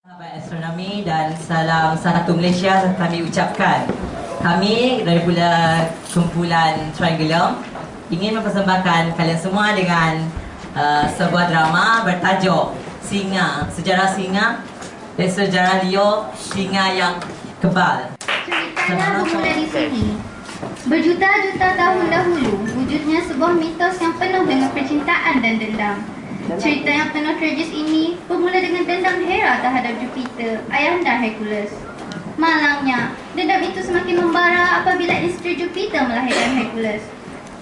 Sahabat astronomi dan salam satu Malaysia kami ucapkan. Kami daripada kumpulan Triangulum ingin mempersembahkan kalian semua dengan sebuah drama bertajuk Singa, Sejarah Singa dan Sejarah Leo Singa yang Kebal. Ceritanya bermula di sini. Berjuta-juta tahun dahulu, wujudnya sebuah mitos yang penuh dengan percintaan dan dendam. Cerita yang penuh tragis ini bermula dengan dendam Hera terhadap Jupiter, ayahanda Hercules. Malangnya, dendam itu semakin membara apabila isteri Jupiter melahirkan Hercules.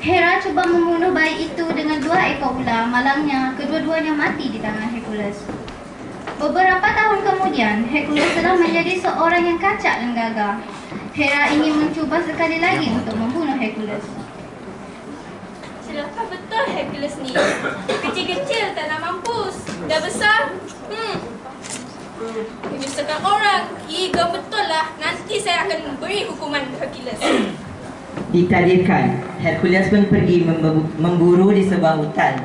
Hera cuba membunuh bayi itu dengan 2 ekor ular. Malangnya, kedua-duanya mati di tangan Hercules. Beberapa tahun kemudian, Hercules telah menjadi seorang yang kacak dan gagah. Hera ingin mencuba sekali lagi untuk membunuh Hercules. Celaka betul Hercules ni. Kecil-kecil tak nak mampus. Dah besar, menyusahkan orang. Ego betul lah. Nanti saya akan beri hukuman Hercules. Ditakdirkan, Hercules pun pergi memburu di sebuah hutan.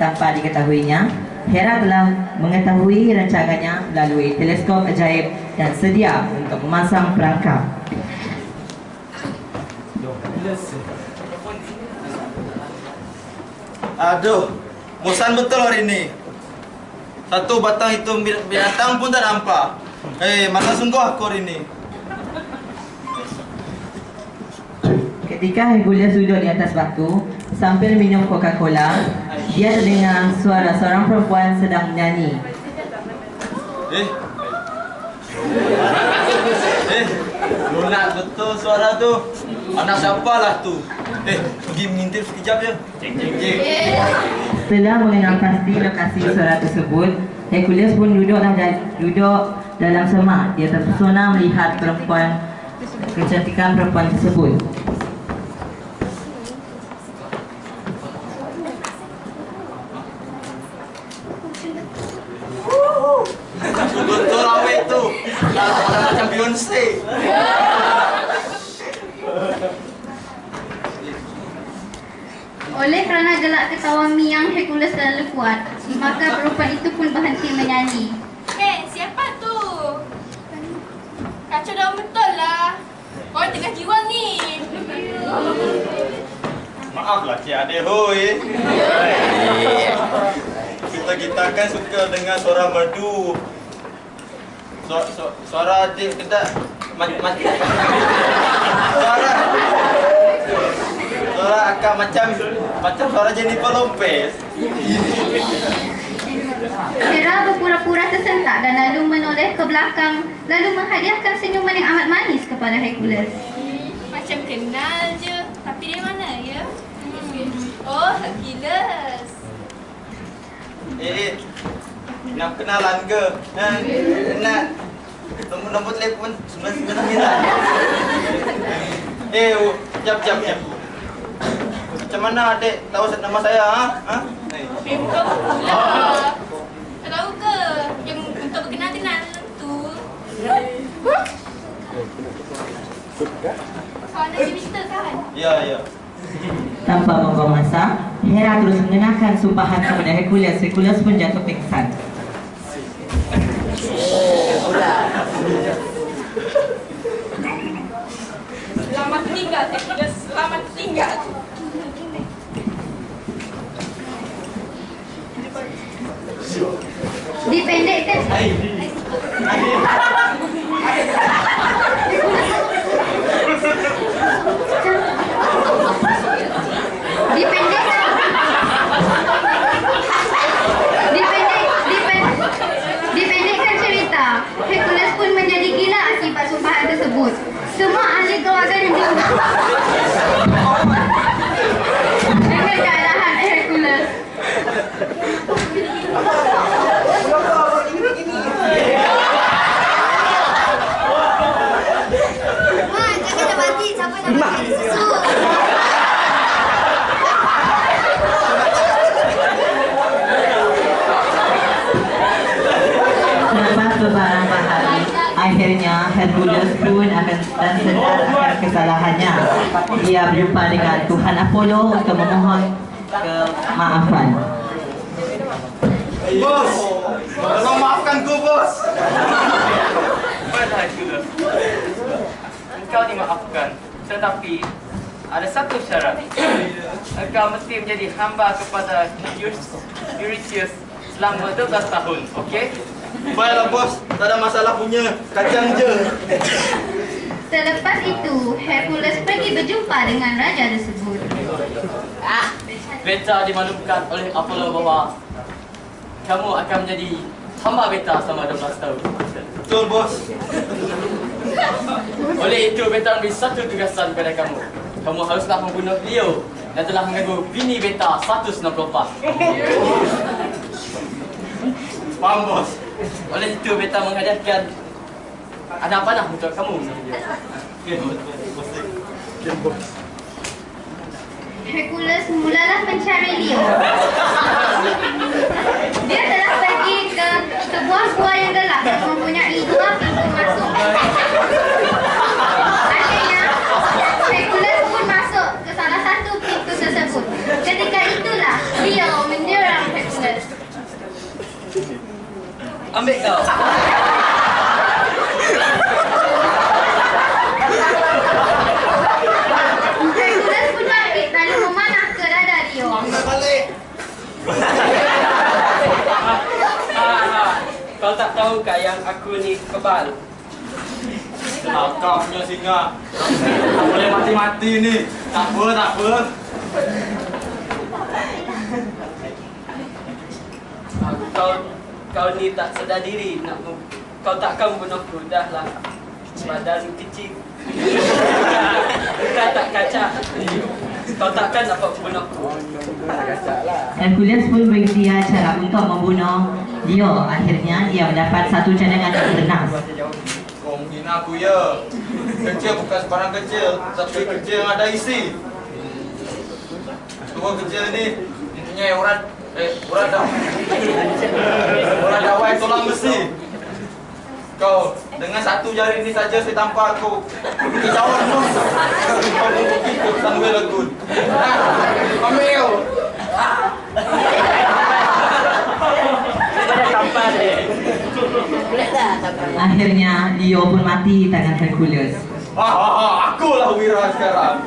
Tanpa diketahuinya, Hera telah mengetahui rancangannya melalui teleskop ajaib dan sedia untuk memasang perangkap. Aduh, bosan betul hari ini. Satu batang hitung binatang pun tak nampak. Mana sungguh aku hari ini. Ketika Hercules duduk di atas batu sambil minum Coca-Cola, dia terdengar suara seorang perempuan sedang menyanyi. Lunak betul suara tu. Anak siapalah tu? Pergi mengintip sekejap je. Cek. Setelah mengenal pasti lokasi suara tersebut, Hercules pun duduk dalam semak. Dia terpesona melihat kecantikan perempuan tersebut. Betul awet tu. Macam Beyonce. Oleh kerana gelak ketawa miang Hercules terlalu kuat, maka perempuan itu pun berhenti menyanyi. Siapa tu? Kacau daun betul lah. Orang tengah jiwa ni. Maaflah Cik Adik hoi. Kita kan suka dengar suara merdu. Suara adik kedak suara akak macam suara Jennifer Lopez. Hera berpura-pura tersentak dan lalu menoleh ke belakang, lalu menghadiahkan senyuman yang amat manis kepada Hercules. Macam kenal je. Tapi dia mana ya? Oh, Hercules. Nak kenalan ke? Nak nombor telefon 999. Jap. Macam mana adik tahu nama saya? Bukan pula. Tak tahu ke? Yang untuk berkenal-kenal tu. Soalan Jupiter kan? Ya. Tanpa membuang masa, Hera terus mengenakan sumpahan kepada Hercules. Hercules pun jatuh pingsan. Selamat tinggal, Hercules. Selamat tinggal. Dipendekkan Dipendekkan cerita, Hercules pun menjadi gila akibat sumpahan tersebut. Semua ahli keluarga yang diundang dengan kealahan Hercules. Mak, jangan dah mati. Siapa nak makan susu? Selepas beberapa hari, akhirnya Hercules pun akan sedar akan kesalahannya. Dia berjumpa dengan Tuhan Apollo untuk memohon kemaafan. Bos, Tolong maafkan ku, bos. Baiklah. Engkau dimaafkan, tetapi ada satu syarat. Engkau mesti menjadi hamba kepada Eurystheus selama 12 tahun, okey? Baiklah, bos. Tak ada masalah punya. Kacang je. Selepas itu, Hercules pergi berjumpa dengan raja tersebut. Beta dimaklumkan oleh Apollo bahwa kamu akan menjadi hamba beta selama 12 tahun. Betul, bos. Oleh itu, beta memberi satu tugasan kepada kamu. Kamu haruslah membunuh Leo dan telah mengganggu bini beta 194. Faham, bos. Oleh itu, beta menghadiahkan anak panah untuk kamu. Hercules mulalah mencari Leo. Dia telah pergi ke sebuah gua yang gelap yang mempunyai 2 pintu masuk. Akhirnya, Hercules pun masuk ke salah satu pintu tersebut. Ketika itulah Leo menyerang Hercules. Ambil kau. Hercules pun bangkit lalu memanah ke dada Leo. Kau tak tahukah yang aku ni kebal? Kau punya singa. Tak boleh mati-mati ni. Tak apa, tak apa. Kau ni tak sedar diri kau takkan bunuhku, dah lah badan kecil. Kau tak kacak. Kau takkan dapat bunuhku. Hercules pun berikhtiar cara untuk membunuh Leo. Akhirnya dia mendapat satu cadangan yang ternas. Kau menghina aku, ya. Kerja bukan sebarang kerja, tapi kerja yang ada isi. Dua kerja ni intinya orang dawai tolong besi. Kau dengan satu jari ni saja saya tampar aku. Kejauhan pun. Kau begitu sambil lagun. Ambil. Akhirnya Leo pun mati di tangan Hercules. Akulah wira sekarang.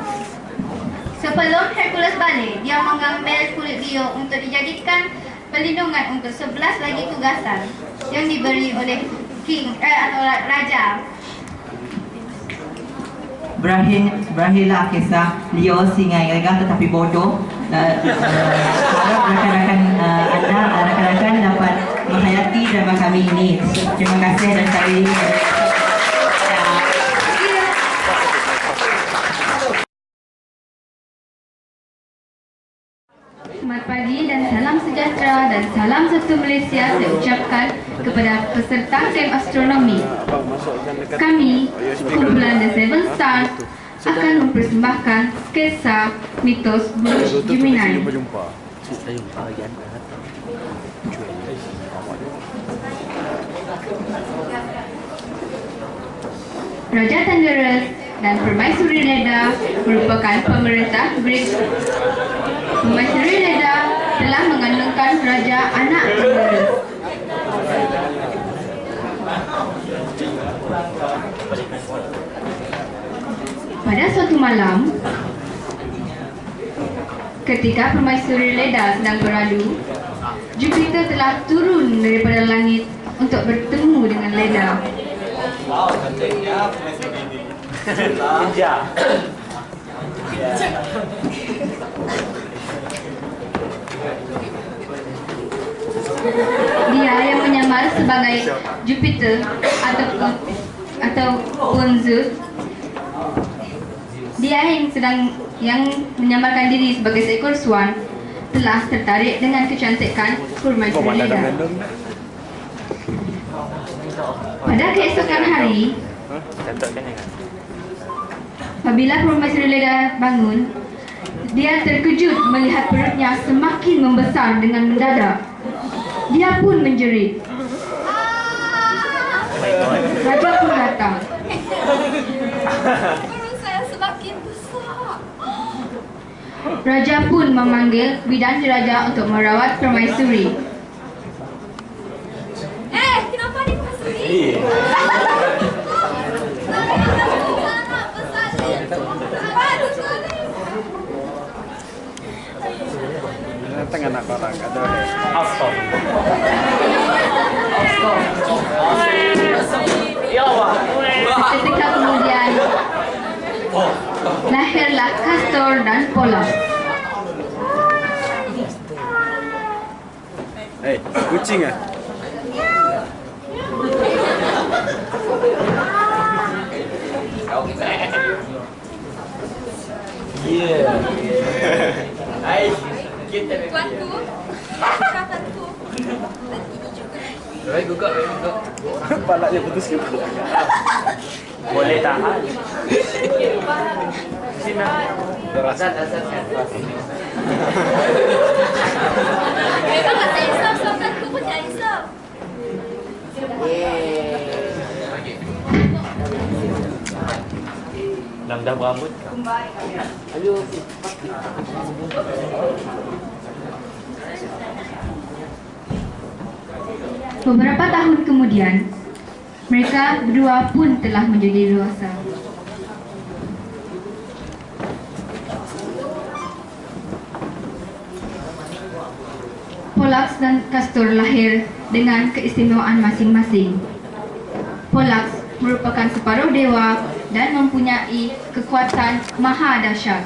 Sebelum Hercules balik, dia mengambil kulit Leo untuk dijadikan perlindungan untuk 11 lagi tugasan yang diberi oleh atau raja. Berakhirlah kisah Leo singa yang gagah tetapi bodoh. Harap rakan-rakan dapat menghayati drama kami ini. Terima kasih dan sekali lagi. Selamat pagi dan salam sejahtera dan salam satu Malaysia saya ucapkan kepada peserta kem astronomi. Kami, kumpulan The Seven Stars, akan mempersembahkan kisah mitos Burj Gemini. Raja Thunderous dan Permaisuri Leda merupakan pemerintah Greek. Permaisuri Leda telah mengandungkan raja anak Thunderous. Pada suatu malam, ketika Permaisuri Leda sedang beradu, Jupiter telah turun daripada langit untuk bertemu dengan Leda. Wow, cantiknya Permaisuri ini. Dia yang menyamar sebagai Jupiter ataupun Zeus. Dia yang menyamarkan diri sebagai seekor swan telah tertarik dengan kecantikan Permaisuri Leda. Pada keesokan hari, apabila Permaisuri Leda bangun, dia terkejut melihat perutnya semakin membesar dengan mendadak. Dia pun menjerit. Raja pun datang. Perut saya semakin besar. Raja pun memanggil bidan diraja untuk merawat Permaisuri. Tengah nak orang ada. Seketika kemudian lahirlah Castor dan Pollux. Hei, kucing ah. Hai, kita Tuanku, kataku. Baik, gugak. Palaknya putus ke? Boleh tahan. Sini. Terasa. Memang tak insaf, tuanku pun tak insaf. Dah berambut. Beberapa tahun kemudian, mereka berdua pun telah menjadi dewasa. Pollux dan Castor lahir dengan keistimewaan masing-masing. Pollux merupakan separuh dewa dan mempunyai kekuatan maha dahsyat.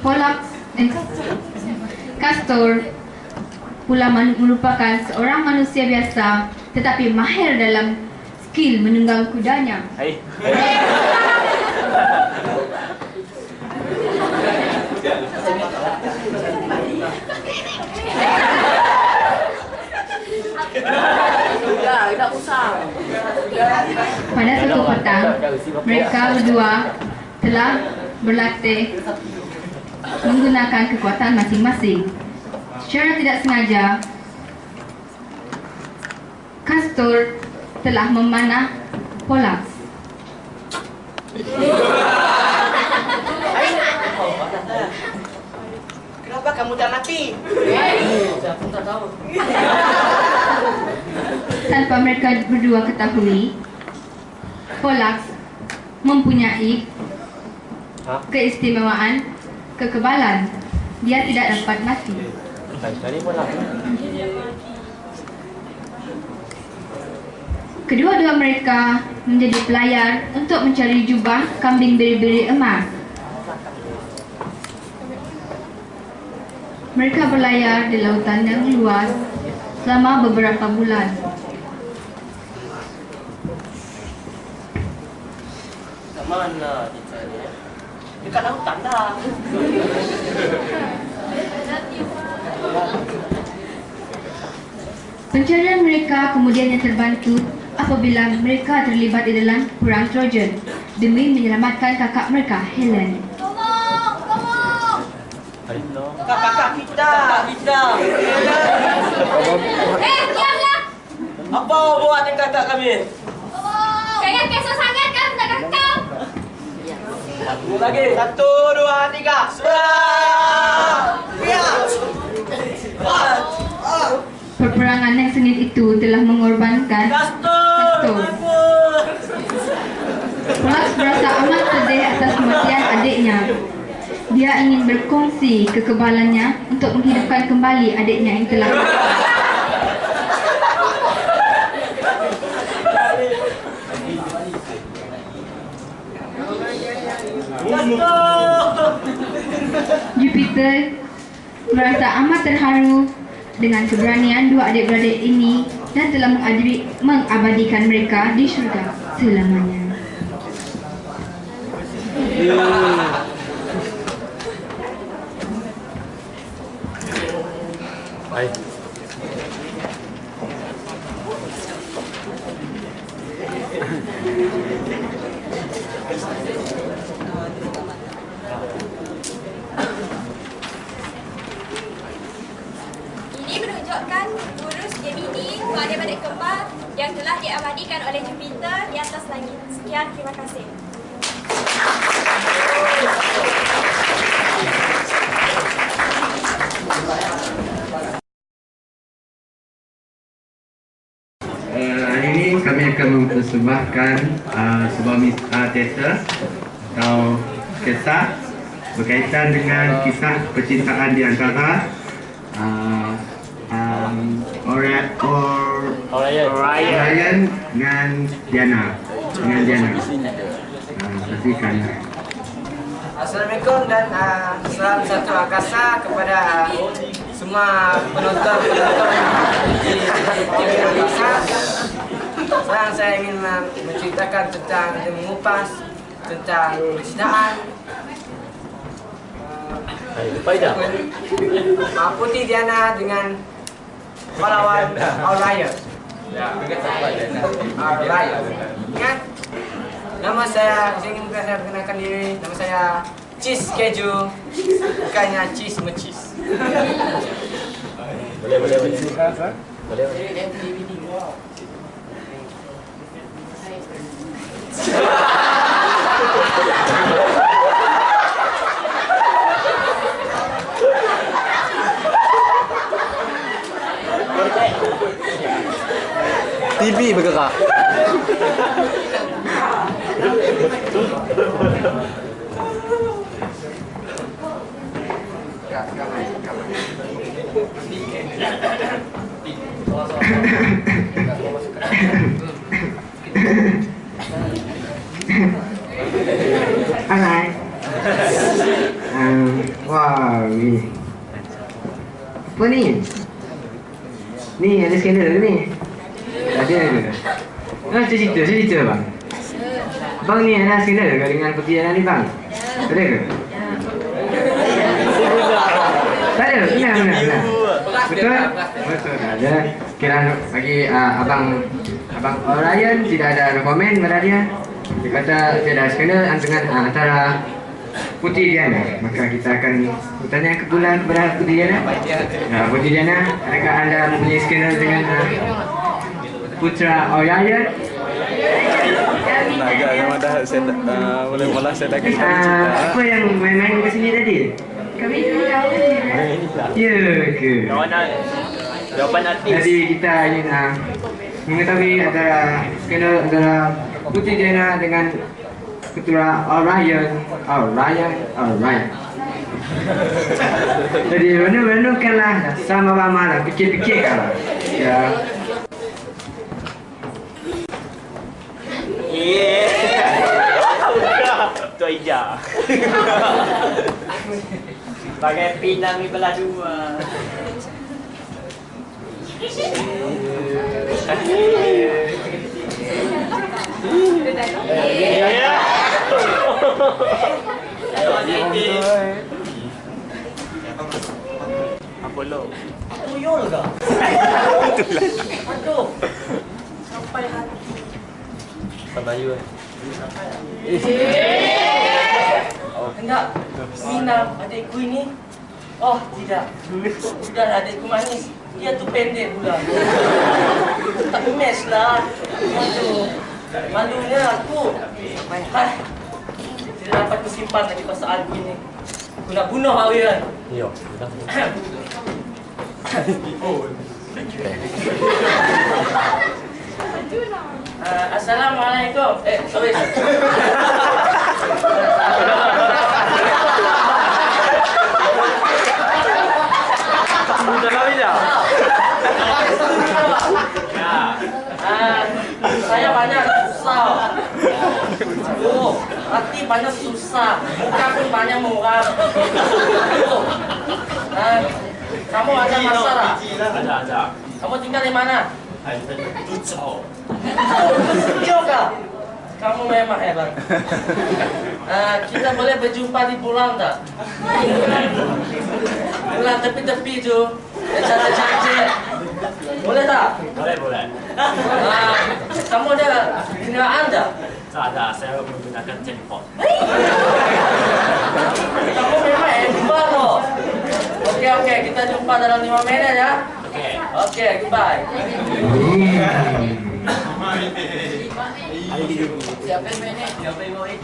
Pollux Castor pula merupakan seorang manusia biasa tetapi mahir dalam skill menunggang kudanya. Hai. Pada suatu petang, mereka berdua telah berlatih menggunakan kekuatan masing-masing. Secara tidak sengaja, Castor telah memanah Pollux. Kenapa kamu tak mati? Aku tak tahu. Tanpa mereka berdua ketahui, Pollux mempunyai keistimewaan kekebalan. Dia tidak dapat mati. Tadi pun lah. Kedua-dua mereka menjadi pelayar untuk mencari jubah kambing beri-beri emas. Mereka berlayar di lautan yang luas selama beberapa bulan. Kat mana kita ni? Dekat lautan dah. Pencarian mereka kemudiannya terbantu apabila mereka terlibat di dalam perang Trojan demi menyelamatkan kakak mereka, Helen. Tolong, tolong. Kakak kita. Diamlah. Apa buat dengan kakak kami? Tolong. Jangan kesal sangat kan nak kakak. Lagi. 1, 2, 3. Perperangan yang sengit itu telah mengorbankan Castor. Pollux berasa amat sedih atas kematian adiknya. Dia ingin berkongsi kekebalannya untuk menghidupkan kembali adiknya yang telah mati. Jupiter merasa amat terharu dengan keberanian dua adik-beradik ini dan telah mengabadikan mereka di syurga selamanya. Hai. Ini menunjukkan urus Gemini yang telah diabadikan oleh Jupiter di atas langit. Sekian, terima kasih. Hari ini kami akan mempersembahkan sebuah teater atau kisah berkaitan dengan kisah percintaan di antara Orion dengan Diana. Saksikan. Assalamualaikum dan salam satu angkasa kepada semua penonton di TV Angkasa. Sekarang saya ingin menceritakan tentang mengupas tentang percintaan. Putri Diana dengan pahlawan Orion. Ingat? Nama saya ingin perkenalkan diri. Nama saya Cheese Keju, bukannya cheese mecis. Boleh. TV bergerak. Hai. Wow, ni. Apa ni? Ni ada skandal ke ni? Ada ke? Cerita bang. Bang ni ada skandal ke dengan Putri Diana ni bang? Ada ke? Tak ada? Benar. Betul? Betul ada. Kira bagi abang Orion tidak ada komen pada dia. Dia kata tidak ada skandal antara Putri Diana. Maka kita akan bertanya kepada Putri Diana. Putri Diana, adakah anda mempunyai skandal dengan Putra Orion? Agak memang dah saya mula saya dah kasi cerita. Apa yang main-main ke sini tadi? Kami sudah tahu je. Ya ke? Jawapan artis. Jadi kita ingin mengetahui skandal antara Putri Diana dengan Putra Orion. Jadi renung-renungkanlah, sama-sama lah, fikir-fikirkanlah. Ya. Tu Ija. Bagai pinang ni belah dua. Apollo. Tuyul ke? Aduh. Sampai hati. Sabar you. Enggak. Mina adikku ini. Oh, tidak. Sudah adikku manis. Dia tu pendek pula. Tak mes lah. Aduh. Malunya aku. Hai. Tidak dapat kusimpan lagi perasaan ini. Aku nak bunuh Orion. Yo. Assalamualaikum. Sorry. Sudah kami dah. Saya banyak susah. Oh, hati banyak susah. Muka pun banyak muram. Oh. Kamu ada masalah? Ada. Kamu tinggal di mana? Tujuh. Juga. Kamu memang hebat. Kita boleh berjumpa di bulan tak? Bulan tepi-tepi tu. Cara janji. Boleh tak? Boleh. Kamu ada kendaraan tak? Tak ada, saya menggunakan telepon. Kamu memang hebat loh. Okey, kita jumpa dalam 5 minit ya. Okey. Okey, goodbye. Siapa yang main ni? Siapa yang main?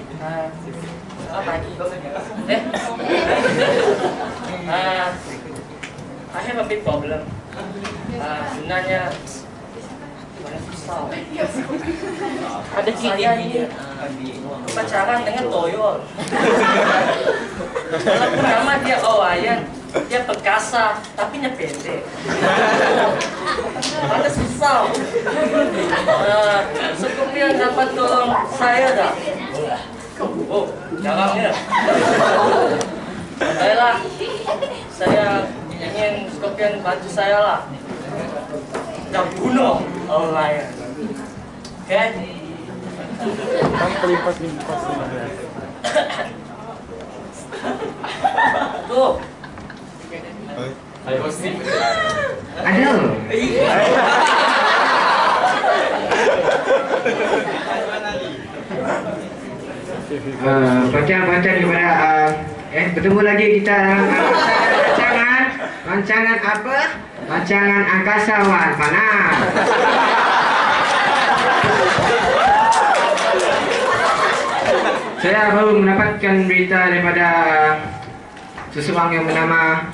Apa lagi? I have a big problem. Sebenarnya susah. Ada saya ni pacaran dengan toyol. Walaupun nama dia Owayan, dia perkasa, tapi nya pendek. Ada susah. Scorpion dapat tolong saya dah. Oh, jarangnya. Baiklah, saya ingin Scorpion bantu saya lah. Dan bunuh Owayan. Okay? Tuh. Ayo sih. Aduh. Baca-baca kepada bertemu lagi kita dalam rancangan apa? Rancangan angkasawan panas. Saya baru mendapatkan berita daripada seseorang yang bernama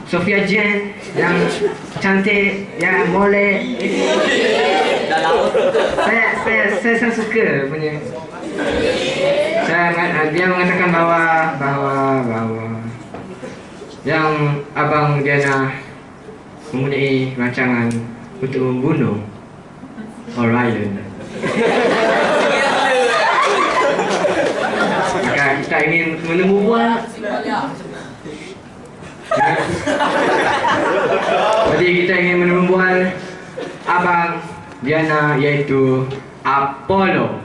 Sofia Jen yang cantik, yang molek. Saya suka punya. Dia mengatakan bahawa yang Abang Diana mempunyai rancangan untuk membunuh Orion. Maka kita ingin menemukan. Jadi kita ingin menemukan Abang Diana, iaitu Apollo.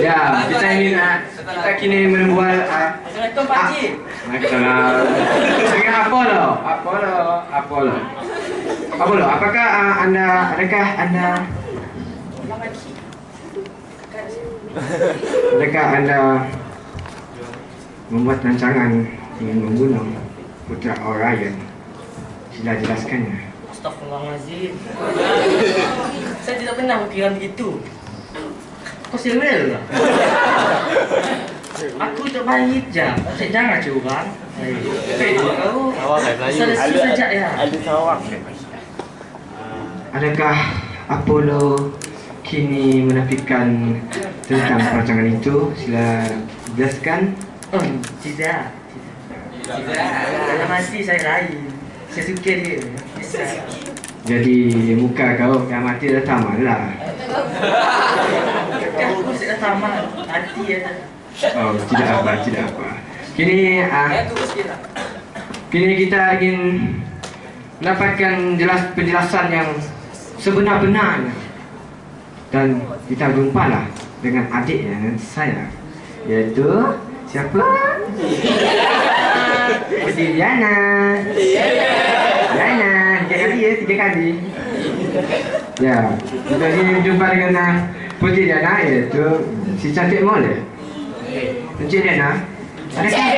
Ya, kita kini menemukan Assalamualaikum Pak Haji. dengan Apollo, apakah adakah anda membuat rancangan ingin membunuh Putra Orion? Sila jelaskannya. Astaghfirullahaladzim. Saya tidak pernah berpikiran begitu. Kau serius lah. Aku tak baik je. Saya jangan curang. Kau selesai sejak ya. Adakah Apollo kini menafikan tentang rancangan itu? Sila jelaskan. Tidak. Kalau mati saya lain. Saya suka dia. Jadi muka kau yang mati dah tamat lah. Aku sudah tamat. Hati ya. Oh, tidak apa. Kini kita ingin mendapatkan penjelasan yang sebenar-benarnya. Dan kita jumpalah dengan adiknya saya, iaitu siapa? Putri Diana. Tiga kali. Ya, kita ingin jumpa dengan Putri Diana, iaitu si cantik molek. Encik Diana, adakah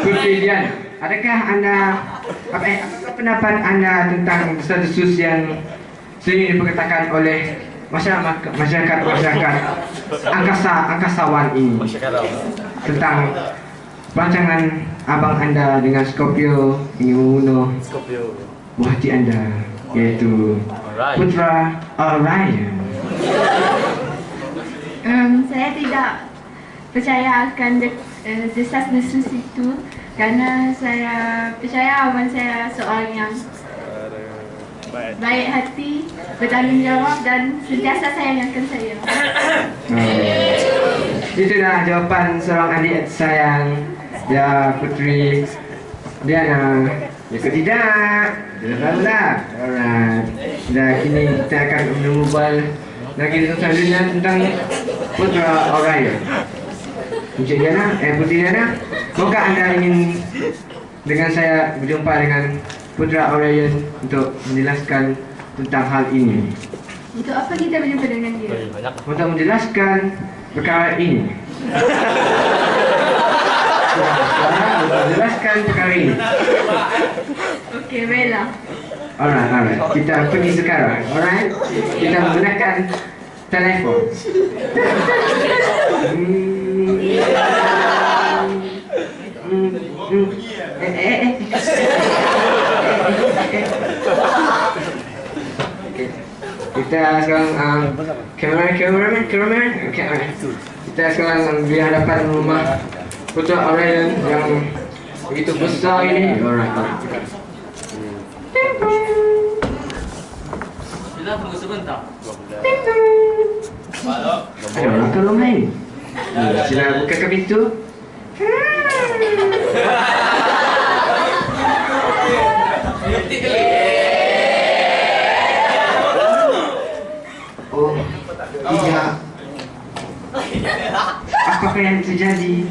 Putri Diana, adakah anda apa pendapat anda tentang status yang sering diperkatakan oleh masyarakat angkasawan ini tentang perancangan abang anda dengan Scorpio ingin membunuh buah hati anda, yaitu Putra Orion? Saya tidak percaya akan desas-desus itu karena saya percaya abang saya seorang yang baik hati, bertanggungjawab dan sentiasa sayangkan saya. Itulah jawapan seorang adik sayang, ya Putri Diana. Jika tidak, tahulah. Alright. Dan kini kita akan mengumpul lagi selanjutnya tentang Putra Orion. Encik Diana, Putri Diana, maukah anda ingin dengan saya berjumpa dengan Putra Orion untuk menjelaskan tentang hal ini? Untuk apa kita berjumpa dengan dia? Untuk menjelaskan perkara ini. Untuk menjelaskan perkara ini. Okey, baiklah. Alright. Kita pergi sekarang. Alright. Kita menggunakan telefon. Kita sekarang cameraman. Kita sekarang di hadapan rumah Putra Orion yang begitu besar ini. Alright. Bila tunggu sebentar. Ada orang tolong main. Sila bukakan pintu. Oh, tidak. Apakah yang terjadi?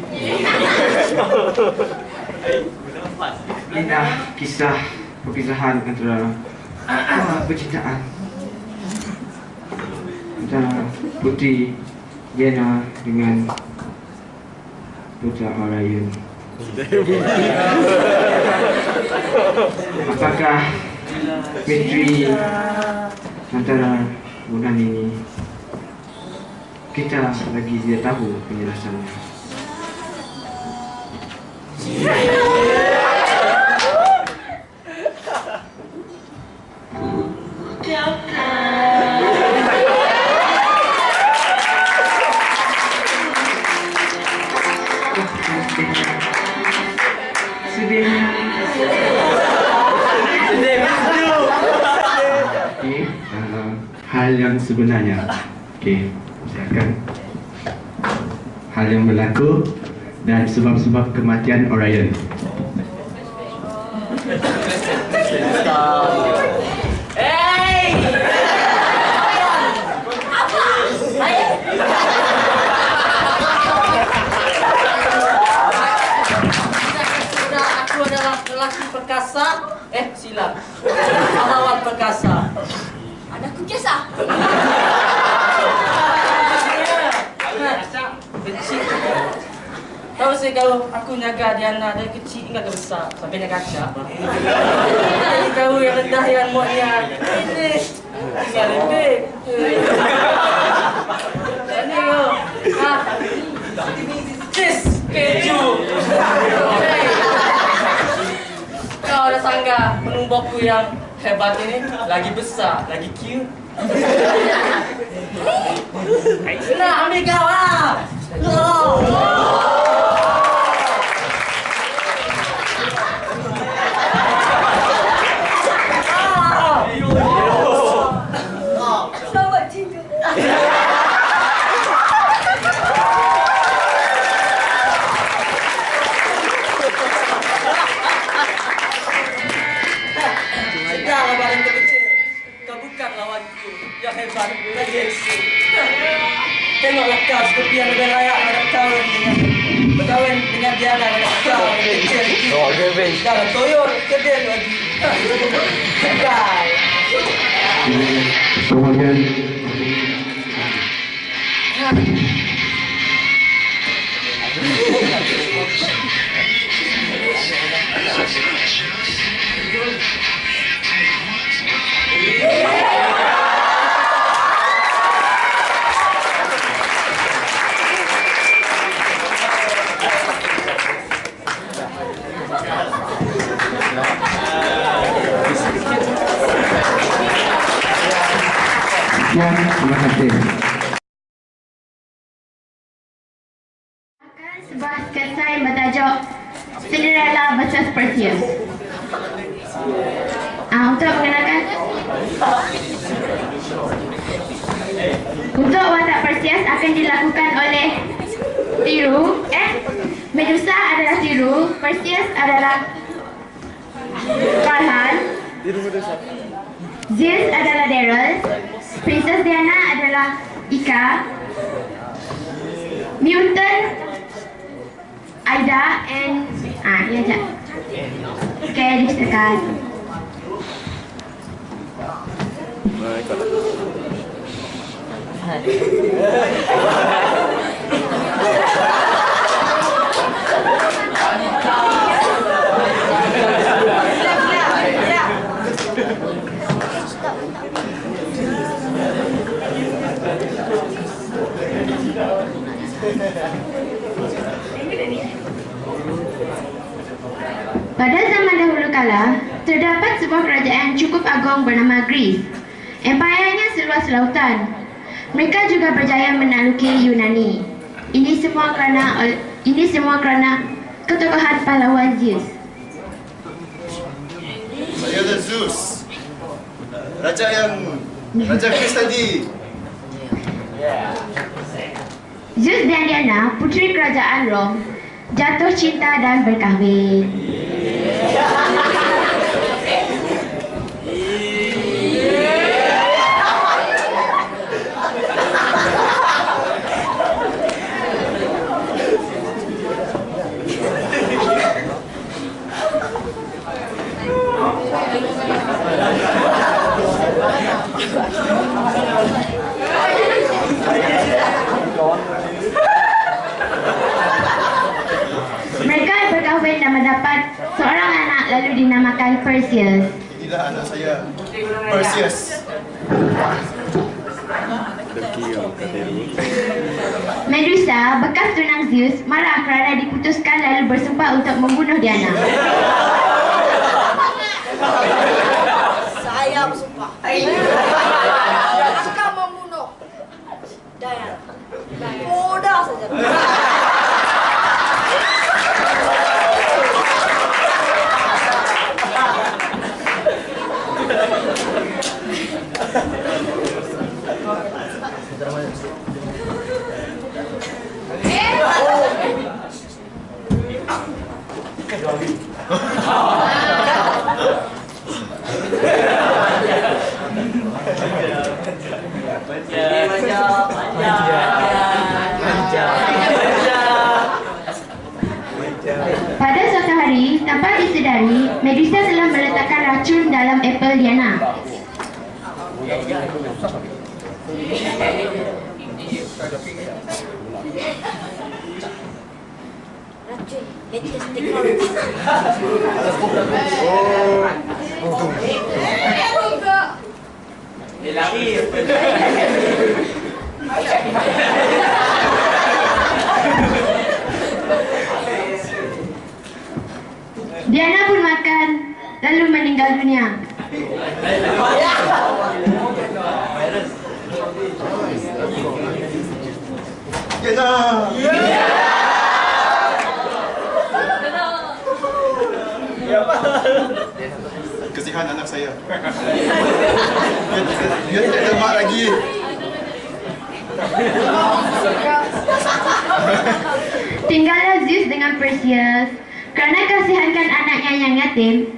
Inilah kisah perpisahan antara percintaan antara Putri Diana dengan Putra Orion. Apakah misteri antara bulan ini? Kita lagi tidak tahu penjelasannya. Hal yang sebenarnya. Okey, saya akan hal yang berlaku dan sebab-sebab kematian Orion. Aku adalah lelaki perkasa. Silap. Pahlawan perkasa. Anakku kisah. Kecil. Tahu sih kalau aku jaga Diana dari kecil hingga ke besar sampai dia kaca. Jadi kau yang rendah yang muatnya ini tinggal lebih. Ini kau. Cheese keju. Kau ada sangka penumbukku yang hebat ini lagi besar, lagi cute. Nah, ambil kau lah. Selamat tinggal. Sudahlah badan kecil. Kau bukan lawanku yang hebat lagi eksis. Tengoklah kau seperti yang lebih layak berkahwin dengan Diana dan kau yang kecil itu. Dah toyor kedel lagi. Bye. Kemudian terima kasih. Sebuah sketsai bertajuk Cinderella vs Perseus. Untuk mengenalkan, untuk watak Perseus akan dilakukan oleh Medusa adalah Tiru, Perseus adalah Farhan, Zeus adalah Daryl, Princess Diana adalah Ika, Mutant Aida and ya je. Okay, disertakan. Pada zaman dahulu kala, terdapat sebuah kerajaan cukup agung bernama Greece. Empayanya seluas lautan. Mereka juga berjaya menakluki Yunani. Ini semua kerana ketokohan pahlawan Zeus. Saya adalah Zeus. Raja Greece tadi. Zeus dan Diana, puteri kerajaan Rom, jatuh cinta dan berkahwin. Mereka berkahwin dan mendapat seorang anak lalu dinamakan Perseus. Inilah anak saya, Perseus. Medusa, bekas tunang Zeus, marah kerana diputuskan lalu bersumpah untuk membunuh Diana. Saya bersumpah. Akan membunuh Diana. Mudah saja. Pada suatu hari, tanpa disedari, Medusa telah meletakkan racun dalam apel Diana. Racun, latest technology. Diana pun makan, lalu meninggal dunia. Kesihan anak saya. Dia tidak lemak lagi. Tinggallah Zeus dengan Perseus. Kerana kasihankan anaknya yang yatim,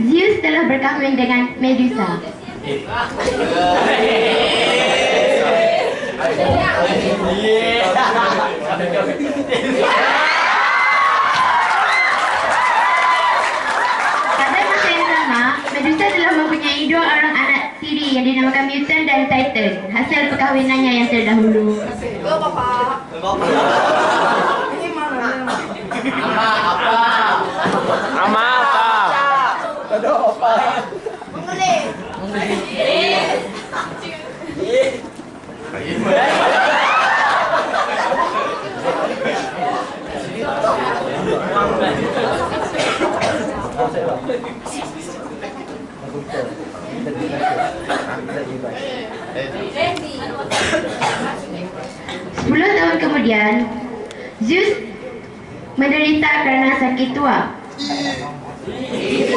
Zeus telah berkahwin dengan Medusa. Pada masa yang sama, Medusa telah mempunyai dua orang anak tiri yang dinamakan Mutant dan Titan, hasil perkahwinannya yang terdahulu. Bapak. Ini mana? Ama apa? Mengulik. Sepuluh tahun kemudian, Zeus menderita kerana sakit tua. Ini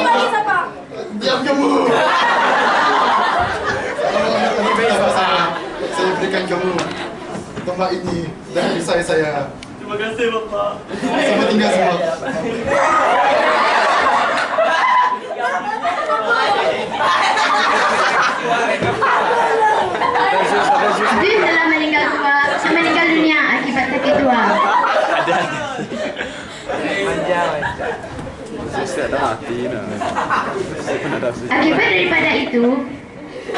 bagi siapa? Diam kamu. Saya berikan kamu tempat ini dan perisai saya. Terima kasih, Bapak. Selamat tinggal semua. Zeus telah meninggal dunia akibat sakit tua. dah mati dah. Akibat daripada itu,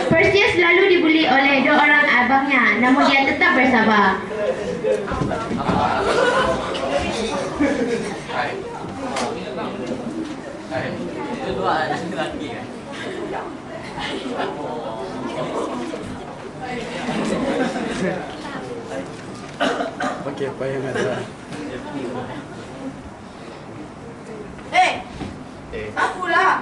Perseus selalu dibuli oleh dua orang abangnya, namun dia tetap bersabar. Itu dua lelaki kan? Okey, apa yang ada? Aku lah.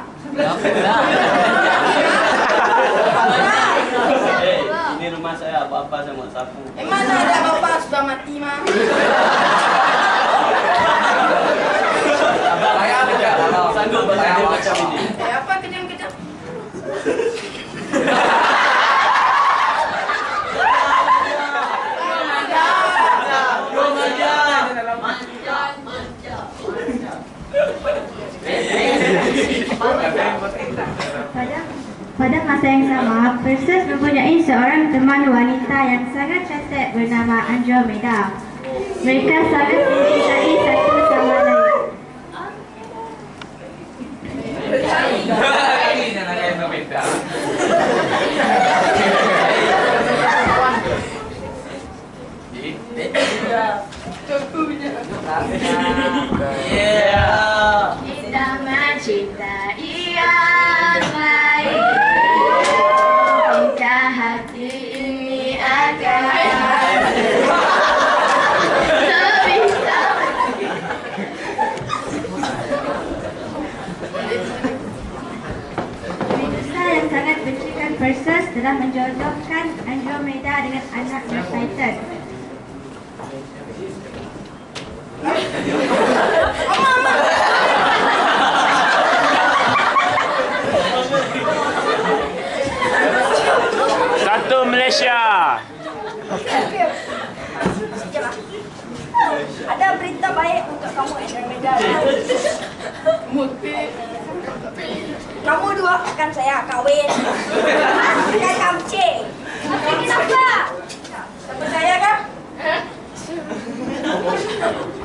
Ini rumah saya, apa-apa saya mau sapu. Mana ada bapak sudah mati mah. Saya ada sanggup bekerja macam ini. Apa kejam-kejam? Pada masa yang sama, Perseus mempunyai seorang teman wanita yang sangat cantik bernama Andromeda. Mereka sangat mencintai satu sama lain. Kita mencintai yang lain. Kita hati ini akan sebisa. Medusa yang sangat bencikan Perseus telah menjodohkan Andromeda dengan anaknya Titan. Satu Malaysia. Ada berita baik untuk kamu, Andromeda. Kamu dua akan saya kawin. Akan kamcing. Tapi kenapa? Percaya kan?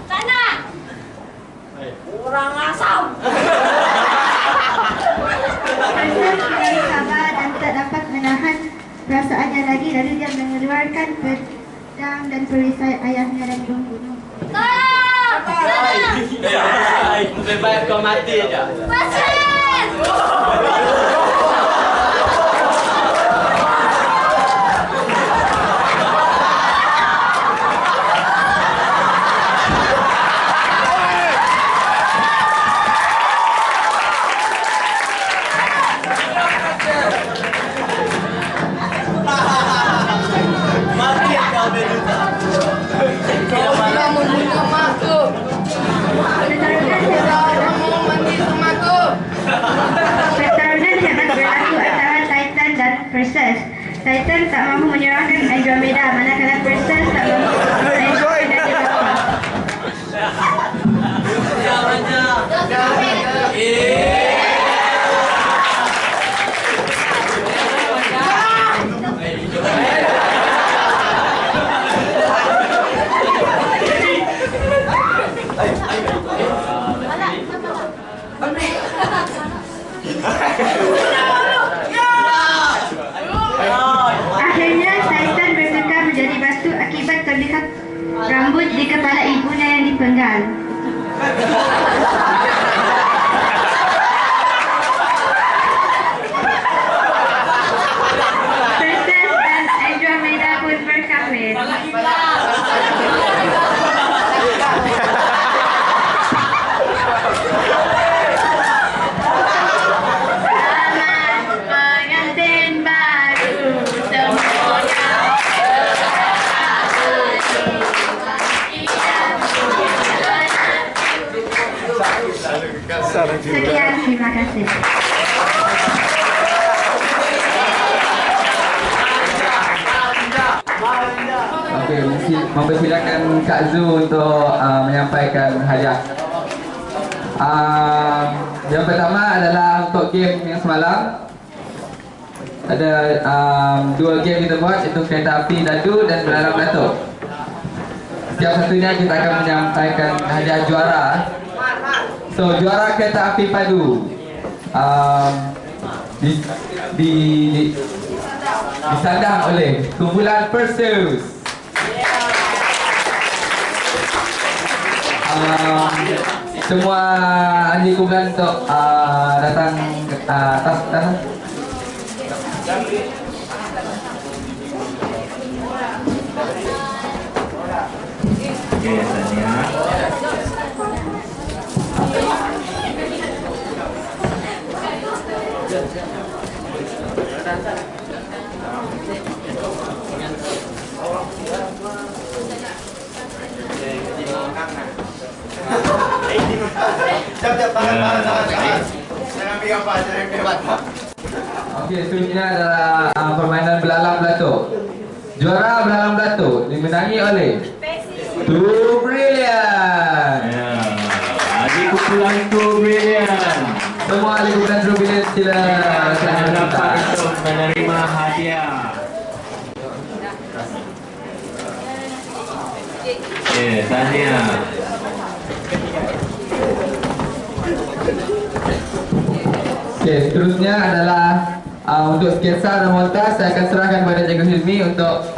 Sana. Kurang asam. Perseus tidak sabar dan tak dapat menahan perasaannya lagi, lalu dia mengeluarkan pedang dan perisai ayahnya dan membunuh. Tolong! Tolong! Lebih baik kau mati aja. Perseus! Mati kau Medusa. Kau membunuh makku. Kamu mandi samaku. Pertarungan hebat berlaku antara Titan dan Perseus. Titan tak mahu menyerahkan Andromeda, manakala Perseus tak mahu Andromeda dilepas. Akhirnya Titan bertukar menjadi batu akibat terlihat rambut di kepala ibunya yang dipenggal. Perseus dan Andromeda pun berkahwin. Selamat pengantin baru semuanya. Sekian, terima kasih. Okey, mempersilakan Kak Zu untuk menyampaikan hadiah. Yang pertama adalah untuk game yang semalam. Ada dua game kita buat, iaitu kereta api dadu dan belalang datuk. Setiap satunya kita akan menyampaikan hadiah juara. So juara kereta api padu disandang oleh kumpulan Perseus. Semua ahli kumpulan untuk datang ke atas tanah. Okey, Tania. Okey, seterusnya adalah permainan belalang belatuk. Juara belalang belatuk dimenangi oleh Two Brilliant. Ya, ahli kumpulan Two Brilliant. Semua ahli kumpulan Two Brilliant sila dapat untuk menerima hadiah. Okey, Tania. Okey, seterusnya adalah untuk sketsa dan montas. Saya akan serahkan kepada Cikgu Hilmi untuk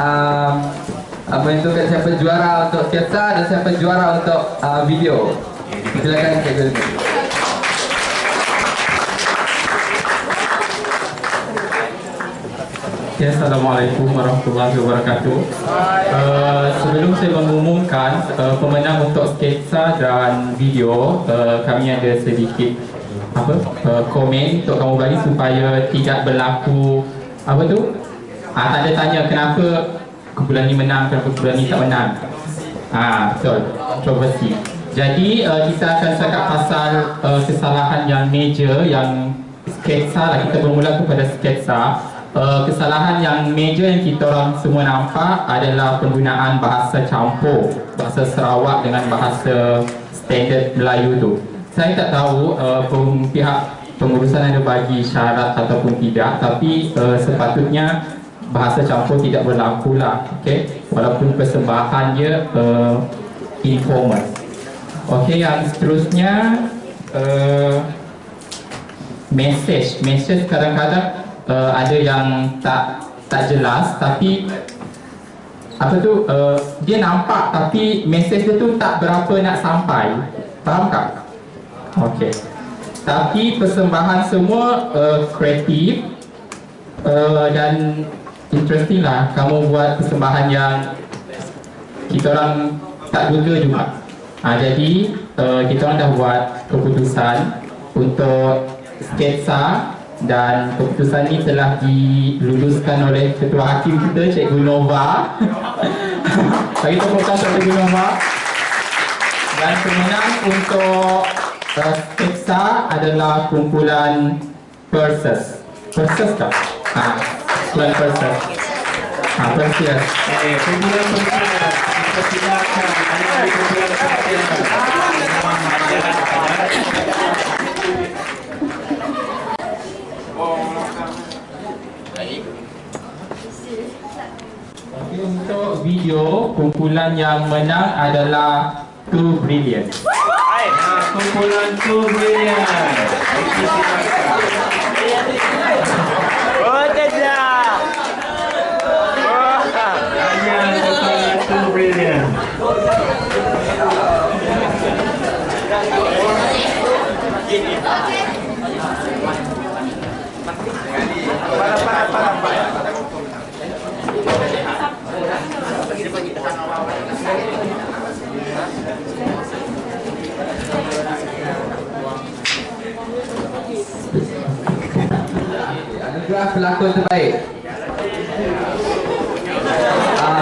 menentukan siapa juara untuk sketsa dan siapa juara untuk video. Silakan Cikgu Hilmi. Ya, Assalamualaikum warahmatullahi wabarakatuh. Sebelum saya mengumumkan pemenang untuk sketsa dan video, kami ada sedikit komen untuk kamu bagi supaya tidak berlaku tanda tanya kenapa kumpulan ni menang, kenapa kumpulan ni tak menang. Betul, kontroversi. Jadi kita akan cakap pasal kesalahan yang major, yang sketsa lah. Kita bermula kepada sketsa. Kesalahan yang major yang kita orang semua nampak adalah penggunaan bahasa campur, bahasa Sarawak dengan bahasa standard Melayu tu. Saya tak tahu pihak pengurusan ada bagi syarat ataupun tidak, tapi sepatutnya bahasa campur tidak berlaku lah, okay? Walaupun persembahan dia informal. Okey, yang seterusnya message kadang-kadang ada yang tak jelas, tapi dia nampak tapi message dia tu tak berapa nak sampai. Faham tak? Okey. Tapi persembahan semua kreatif dan interesting lah. Kamu buat persembahan yang kita orang tak duga juga. Jadi kita orang dah buat keputusan untuk sketsa, dan keputusan ini telah diluluskan oleh Ketua Hakim kita, Cikgu Nova. Bagi tepuk tangan untuk Cikgu Nova. Dan pemenang untuk sketsa adalah kumpulan Perseus. Perseus tak? Kumpulan Perseus. Perseus. Kumpulan Perseus. Kita silakan anak-anak kumpulan Perseus. Untuk video, kumpulan yang menang adalah Two Brilliant. Kumpulan Two Brilliant. Oh tidak. Hanya kumpulan Two Brilliant. Anugerah pelakon terbaik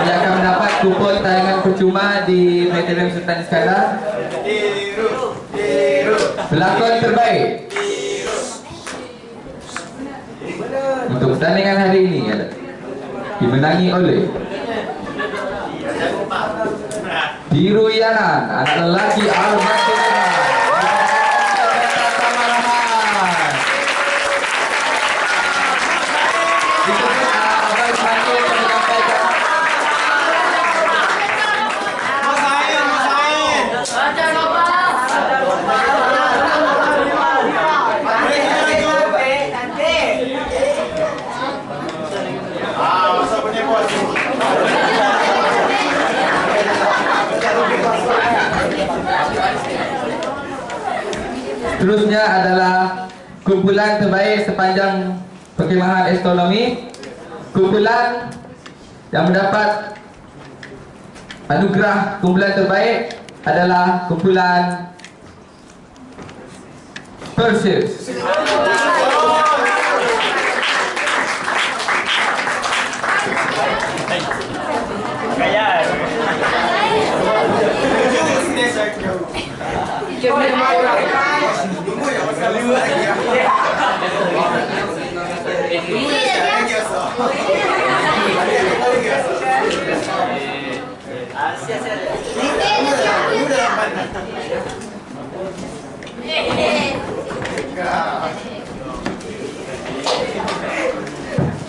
yang akan mendapat kupon tayangan percuma di Planetarium Sultan Iskandar. Pelakon terbaik untuk pertandingan hari ini dimenangi oleh Biru Yanan, anak lelaki Al-Masih. seterusnya adalah kumpulan terbaik sepanjang perkemahan astronomi. Kumpulan yang mendapat anugerah kumpulan terbaik adalah kumpulan Perseus.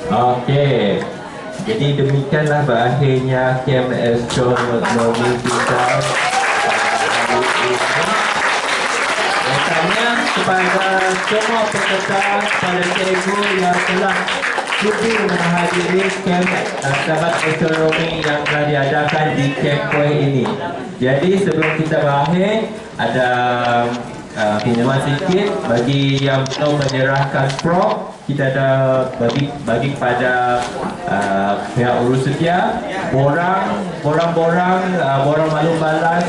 Okey. Jadi demikianlah berakhirnya camp astronomi kita hari ini. Rasanya kepada semua peserta, pada cikgu yang telah sudi menghadiri camp sahabat astronomi yang telah diadakan di camp point ini. Jadi sebelum kita berakhir, ada pinjaman sedikit bagi yang belum menyerahkan prop. Kita ada bagi kepada pihak urus setia borang maklum balas